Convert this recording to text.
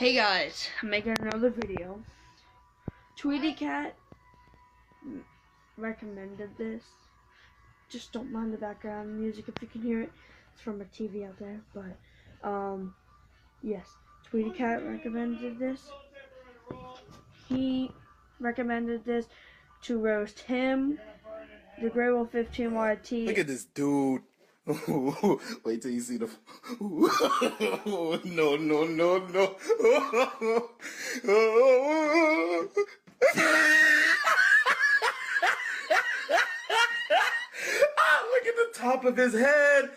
Hey guys, I'm making another video. Tweety Cat recommended this. Just don't mind the background music if you can hear it. It's from a TV out there, but yes, Tweety Cat recommended this. He recommended this to roast him, the thegraywolf15yt. Look at this dude. Wait till you see the. No, no, no, no. Look at the top of his head.